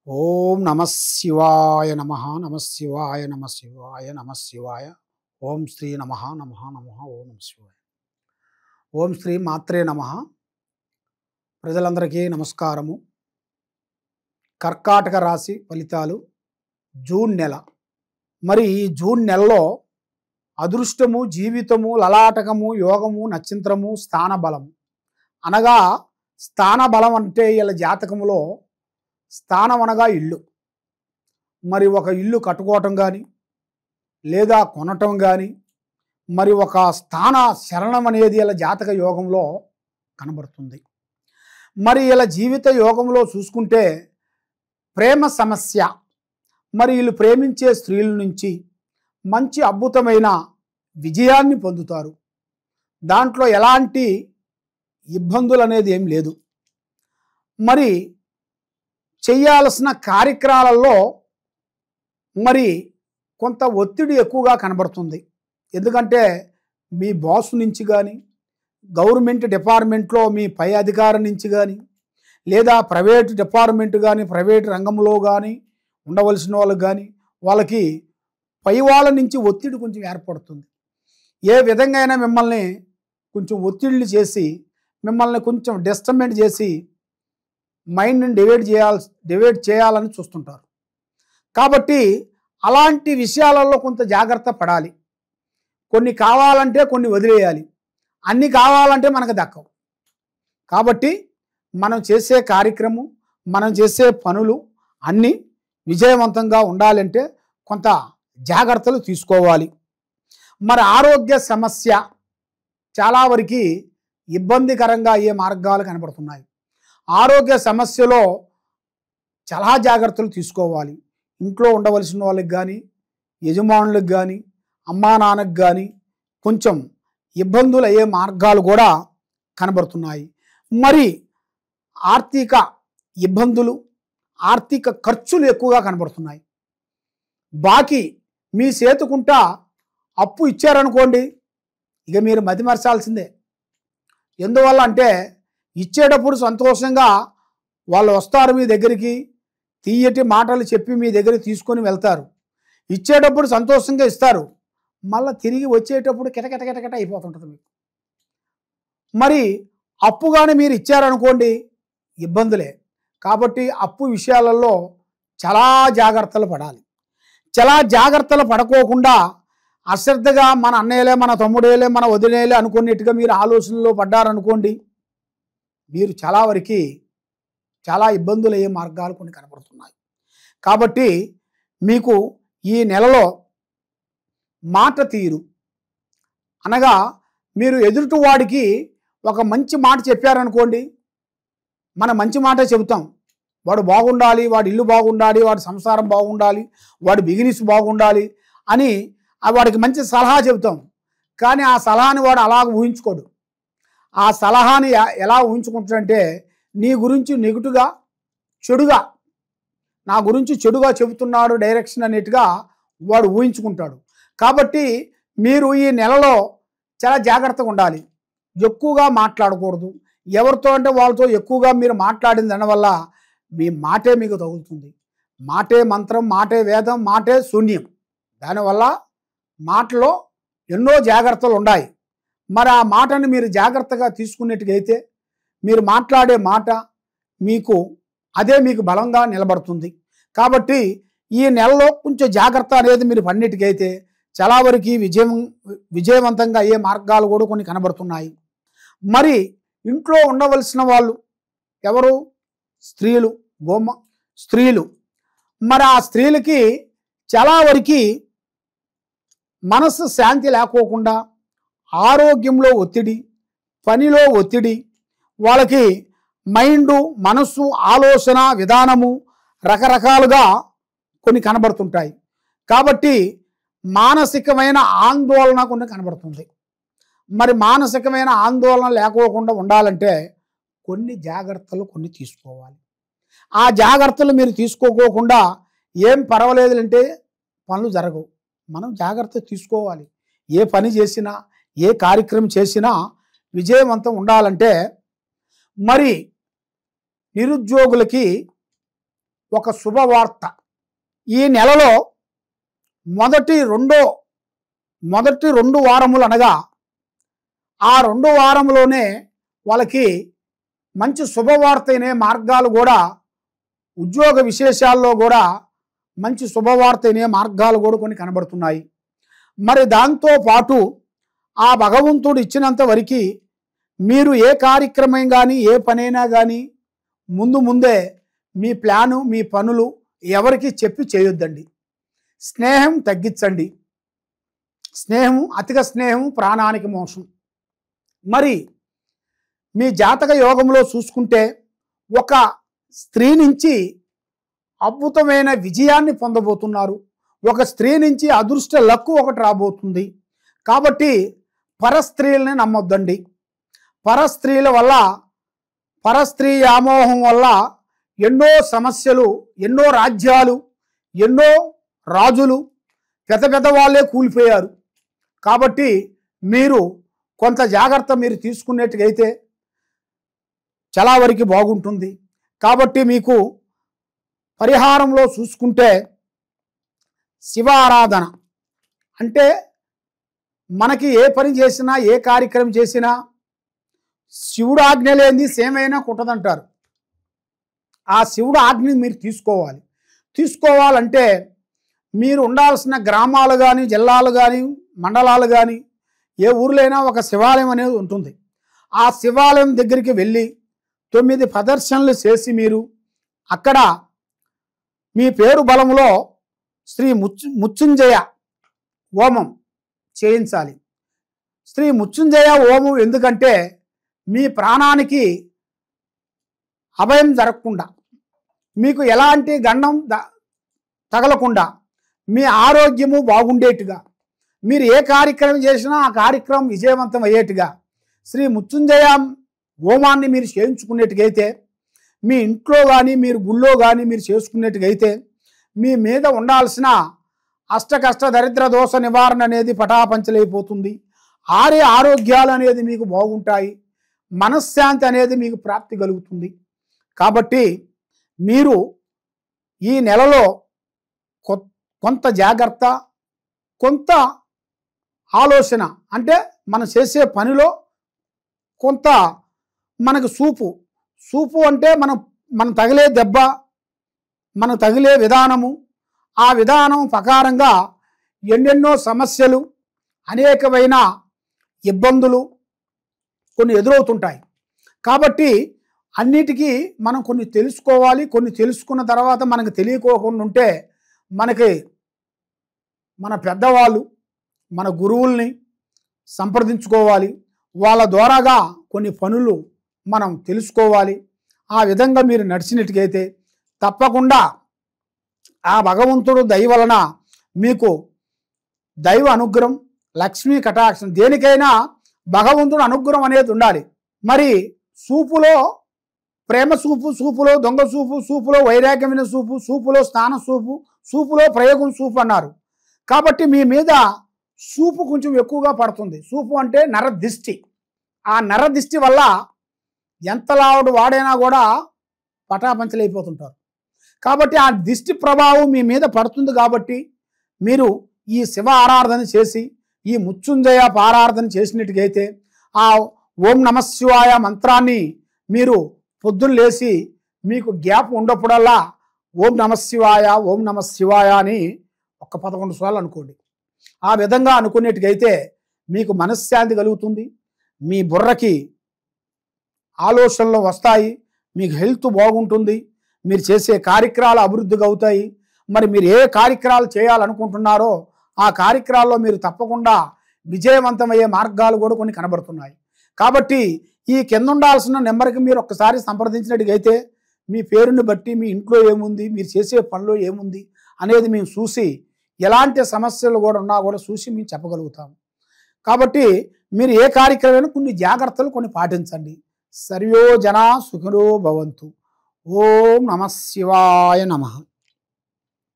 ఓం నమః శివాయ నమః నమః శివాయ నమః శివాయ నమః శివాయ ఓం శ్రీ నమః నమః నమః ఓం నమః శివాయ ఓం శ్రీ మాత్రే నమః. ప్రజలందరికీ నమస్కారము. కర్కాటక రాశి ఫలితాలు జూన్ నెల. మరి ఈ జూన్ నెలలో అదృష్టము, జీవితము, లలాటకము, యోగము, నక్షత్రము, స్థాన బలము. అనగా స్థాన బలం అంటే వీళ్ళ జాతకములో స్థానం అనగా ఇల్లు. మరి ఒక ఇల్లు కట్టుకోవటం కానీ లేదా కొనటం కానీ మరి ఒక స్థాన శరణం అనేది ఇలా జాతక యోగంలో కనబడుతుంది. మరి ఇలా జీవిత యోగంలో చూసుకుంటే ప్రేమ సమస్య. మరి వీళ్ళు ప్రేమించే స్త్రీల నుంచి మంచి అద్భుతమైన విజయాన్ని పొందుతారు. దాంట్లో ఎలాంటి ఇబ్బందులు అనేది ఏం లేదు. మరి చేయాల్సిన కార్యక్రమాలలో మరి కొంత ఒత్తిడి ఎక్కువగా కనబడుతుంది. ఎందుకంటే మీ బాస్ నుంచి కానీ, గవర్నమెంట్ డిపార్ట్మెంట్లో మీ పై అధికారి నుంచి కానీ, లేదా ప్రైవేట్ డిపార్ట్మెంట్ కానీ, ప్రైవేట్ రంగంలో కానీ ఉండవలసిన వాళ్ళకి కానీ వాళ్ళకి పై వాళ్ళ నుంచి ఒత్తిడి కొంచెం ఏర్పడుతుంది. ఏ విధంగా అయినా మిమ్మల్ని కొంచెం ఒత్తిళ్ళు చేసి మిమ్మల్ని కొంచెం డిస్టర్బెంట్ చేసి మైండ్ని డివైడ్ చేయాలని చూస్తుంటారు. కాబట్టి అలాంటి విషయాలలో కొంత జాగ్రత్త పడాలి. కొన్ని కావాలంటే కొన్ని వదిలేయాలి, అన్నీ కావాలంటే మనకు దక్కవు. కాబట్టి మనం చేసే కార్యక్రమం, మనం చేసే పనులు అన్నీ విజయవంతంగా ఉండాలంటే కొంత జాగ్రత్తలు తీసుకోవాలి. మరి ఆరోగ్య సమస్య చాలా వరకు ఇబ్బందికరంగా అయ్యే మార్గాలు కనబడుతున్నాయి. ఆరోగ్య సమస్యలో చాలా జాగ్రత్తలు తీసుకోవాలి. ఇంట్లో ఉండవలసిన వాళ్ళకి కానీ, యజమానులకు కానీ, అమ్మా నాన్నకు కానీ కొంచెం ఇబ్బందులు అయ్యే మార్గాలు కూడా కనబడుతున్నాయి. మరి ఆర్థిక ఇబ్బందులు, ఆర్థిక ఖర్చులు ఎక్కువగా కనబడుతున్నాయి. బాకీ మీ చేతుకుంటా అప్పు ఇచ్చారనుకోండి, ఇక మీరు మతిమరచాల్సిందే. ఎందువల్ల అంటే ఇచ్చేటప్పుడు సంతోషంగా వాళ్ళు వస్తారు మీ దగ్గరికి, తీయటి మాటలు చెప్పి మీ దగ్గరికి తీసుకొని వెళ్తారు. ఇచ్చేటప్పుడు సంతోషంగా ఇస్తారు, మళ్ళీ తిరిగి వచ్చేటప్పుడు కిటకిట అయిపోతుంటుంది మీకు. మరి అప్పు కానీ మీరు ఇచ్చారనుకోండి ఇబ్బందులే. కాబట్టి అప్పు విషయాలలో చాలా జాగ్రత్తలు పడాలి. చాలా జాగ్రత్తలు పడుకోకుండా అశ్రద్ధగా మన అన్నయ్యలే, మన తమ్ముడేలే, మన వదినేలే అనుకున్నట్టుగా మీరు ఆలోచనలో పడ్డారనుకోండి, మీరు చాలా వరకు చాలా ఇబ్బందులు అయ్యే మార్గాలు కొన్ని కనబడుతున్నాయి. కాబట్టి మీకు ఈ నెలలో మాట తీరు అనగా మీరు ఎదుటి వాడికి ఒక మంచి మాట చెప్పారనుకోండి, మనం మంచి మాటే చెబుతాం. వాడు బాగుండాలి, వాడి ఇల్లు బాగుండాలి, వాడి సంసారం బాగుండాలి, వాడి బిజినెస్ బాగుండాలి అని వాడికి మంచి సలహా చెబుతాం. కానీ ఆ సలహాని వాడు అలాగ ఊహించుకోడు. ఆ సలహాని ఎలా ఊహించుకుంటాడంటే నీ గురించి నెగిటివ్గా, చెడుగా, నా గురించి చెడుగా చెబుతున్నాడు డైరెక్షన్ అనేట్టుగా వాడు ఊహించుకుంటాడు. కాబట్టి మీరు ఈ నెలలో చాలా జాగ్రత్తగా ఉండాలి. ఎక్కువగా మాట్లాడకూడదు. ఎవరితో అంటే వాళ్ళతో ఎక్కువగా మీరు మాట్లాడిన దానివల్ల మీ మాటే మీకు తగులుతుంది. మాటే మంత్రం, మాటే వేదం, మాటే శూన్యం. దానివల్ల మాటలో ఎన్నో జాగ్రత్తలు ఉన్నాయి. మరి ఆ మాటని మీరు జాగ్రత్తగా తీసుకున్నట్టుగైతే మీరు మాట్లాడే మాట మీకు అదే మీకు బలంగా నిలబడుతుంది. కాబట్టి ఈ నెలలో కొంచెం జాగ్రత్త అనేది మీరు పన్నిటికైతే చాలా వరకు విజయవంతంగా అయ్యే మార్గాలు కూడా కొన్ని కనబడుతున్నాయి. మరి ఇంట్లో ఉండవలసిన వాళ్ళు ఎవరు? స్త్రీలు, స్త్రీలు. మరి ఆ స్త్రీలకి చాలా వరకు మనసు శాంతి లేకోకుండా, ఆరోగ్యంలో ఒత్తిడి, పనిలో ఒత్తిడి, వాళ్ళకి మైండు, మనస్సు, ఆలోచన విధానము రకరకాలుగా కొన్ని కనబడుతుంటాయి. కాబట్టి మానసికమైన ఆందోళన కొన్ని కనబడుతుంది. మరి మానసికమైన ఆందోళన లేకోకుండా ఉండాలంటే కొన్ని జాగ్రత్తలు కొన్ని తీసుకోవాలి. ఆ జాగ్రత్తలు మీరు తీసుకోకోకుండా ఏం పర్వాలేదులంటే పనులు జరగవు. మనం జాగ్రత్త తీసుకోవాలి. ఏ పని చేసినా, ఏ కార్యక్రమం చేసినా విజయవంతం ఉండాలంటే మరి నిరుద్యోగులకి ఒక శుభవార్త. ఈ నెలలో మొదటి రెండు వారములు అనగా ఆ 2 వారములోనే వాళ్ళకి మంచి శుభవార్త అనే మార్గాలు కూడా, ఉద్యోగ విశేషాల్లో కూడా మంచి శుభవార్త అనే మార్గాలు కూడా కొన్ని కనబడుతున్నాయి. మరి దాంతో పాటు ఆ భగవంతుడు ఇచ్చినంత వరకు మీరు ఏ కార్యక్రమం కానీ ఏ పనైనా కానీ ముందే మీ ప్లాను మీ పనులు ఎవరికి చెప్పి చేయొద్దండి. స్నేహం తగ్గించండి. అతిగా స్నేహం ప్రాణానికి మోసం. మరి మీ జాతక యోగంలో చూసుకుంటే ఒక స్త్రీ నుంచి అద్భుతమైన విజయాన్ని పొందబోతున్నారు. ఒక స్త్రీ నుంచి అదృష్ట లక్కు ఒకటి రాబోతుంది. కాబట్టి పరస్త్రీలని నమ్మొద్దండి. పరస్త్రీల వల్ల, పరస్త్రీ వ్యామోహం వల్ల ఎన్నో సమస్యలు, ఎన్నో రాజ్యాలు, ఎన్నో రాజులు, పెద్ద వాళ్ళే కూలిపోయారు. కాబట్టి మీరు కొంత జాగ్రత్త మీరు తీసుకునేట్టుగైతే చాలా వరకు బాగుంటుంది. కాబట్టి మీకు పరిహారంలో చూసుకుంటే శివ ఆరాధన అంటే, మనకి ఏ పని చేసినా ఏ కార్యక్రమం చేసినా శివుడు ఆజ్ఞ లేనిది సేమైనా కుట్టదంటారు. ఆ శివుడు ఆజ్ఞని మీరు తీసుకోవాలంటే మీరు ఉండాల్సిన గ్రామాలు కానీ, జిల్లాలు కానీ, మండలాలు కానీ, ఏ ఊర్లైనా ఒక శివాలయం అనేది ఉంటుంది. ఆ శివాలయం దగ్గరికి వెళ్ళి 9 ప్రదర్శనలు చేసి మీరు అక్కడ మీ పేరు బలంలో శ్రీ మృత్యుంజయ హోమం చేయించాలి. శ్రీ మృత్యుంజయ హోమం ఎందుకంటే మీ ప్రాణానికి అభయం జరగకుండా, మీకు ఎలాంటి గండం తగలకుండా, మీ ఆరోగ్యము బాగుండేట్టుగా, మీరు ఏ కార్యక్రమం చేసినా ఆ కార్యక్రమం విజయవంతం అయ్యేట్టుగా శ్రీ మృత్యుంజయ హోమాన్ని మీరు చేయించుకునేట్టుగైతే, మీ ఇంట్లో కానీ మీరు గుళ్ళో కానీ మీరు చేసుకునేట్టుగైతే మీ మీద ఉండాల్సిన అష్టకష్ట దరిద్ర దోష నివారణ అనేది పటాపంచలైపోతుంది. ఆరోగ్యాలు అనేది మీకు బాగుంటాయి. మనశ్శాంతి అనేది మీకు ప్రాప్తి కలుగుతుంది. కాబట్టి మీరు ఈ నెలలో కొంత జాగ్రత్త, కొంత ఆలోచన, అంటే మనం చేసే పనిలో కొంత మనకు చూపు అంటే మనం తగిలే దెబ్బ, మనం తగిలే విధానము, ఆ విధానం ప్రకారంగా ఎన్నెన్నో సమస్యలు, అనేకమైన ఇబ్బందులు కొన్ని ఎదురవుతుంటాయి. కాబట్టి అన్నిటికీ మనం కొన్ని తెలుసుకోవాలి. కొన్ని తెలుసుకున్న తర్వాత మనకు తెలియకోకుండా ఉంటే మనకి మన పెద్దవాళ్ళు, మన గురువుల్ని సంప్రదించుకోవాలి. వాళ్ళ ద్వారాగా కొన్ని పనులు మనం తెలుసుకోవాలి. ఆ విధంగా మీరు నడిచినట్టుగైతే తప్పకుండా ఆ భగవంతుడు దయ వలన మీకు దైవ అనుగ్రహం, లక్ష్మీ కటాక్షం, దేనికైనా భగవంతుడు అనుగ్రహం అనేది ఉండాలి. మరి చూపులో ప్రేమ చూపులో దొంగ చూపులో వైరాగ్యమైన చూపులో స్థాన చూపులో ప్రయోగం చూపు అన్నారు. కాబట్టి మీ మీద చూపు కొంచెం ఎక్కువగా పడుతుంది. చూపు అంటే నరదిష్టి. ఆ నరదిష్టి వల్ల ఎంత లావుడు వాడైనా కూడా పటాపంచలైపోతుంటారు. కాబట్టి ఆ దిష్టి ప్రభావం మీ మీద పడుతుంది. కాబట్టి మీరు ఈ శివ ఆరాధన చేసి, ఈ మృత్యుంజయ పారాధన చేసినట్టుగైతే ఆ ఓం నమశివాయ మంత్రాన్ని మీరు పొద్దున్న లేచి మీకు గ్యాప్ ఉండప్పుడల్లా ఓం నమశివాయ అని ఒక 11 సార్లు అనుకోండి. ఆ విధంగా అనుకునేట్టుగైతే మీకు మనశ్శాంతి కలుగుతుంది. మీ బుర్రకి ఆలోచనలు వస్తాయి. మీకు హెల్త్ బాగుంటుంది. మీరు చేసే కార్యక్రమాలు అభివృద్ధిగా అవుతాయి. మరి మీరు ఏ కార్యక్రమాలు చేయాలనుకుంటున్నారో ఆ కార్యక్రమాల్లో మీరు తప్పకుండా విజయవంతమయ్యే మార్గాలు కూడా కొన్ని కనబడుతున్నాయి. కాబట్టి ఈ కింద ఉండాల్సిన నెంబర్కి మీరు ఒక్కసారి సంప్రదించినట్టుగైతే మీ పేరుని బట్టి మీ ఇంట్లో ఏముంది, మీరు చేసే పనిలో ఏముంది అనేది మేము చూసి, ఎలాంటి సమస్యలు కూడా ఉన్నా కూడా చూసి మేము చెప్పగలుగుతాము. కాబట్టి మీరు ఏ కార్యక్రమమైనా కొన్ని జాగ్రత్తలు కొన్ని పాటించండి. సర్వో జనా సుఖినో భవంతు. ఓం నమః శివాయ నమః.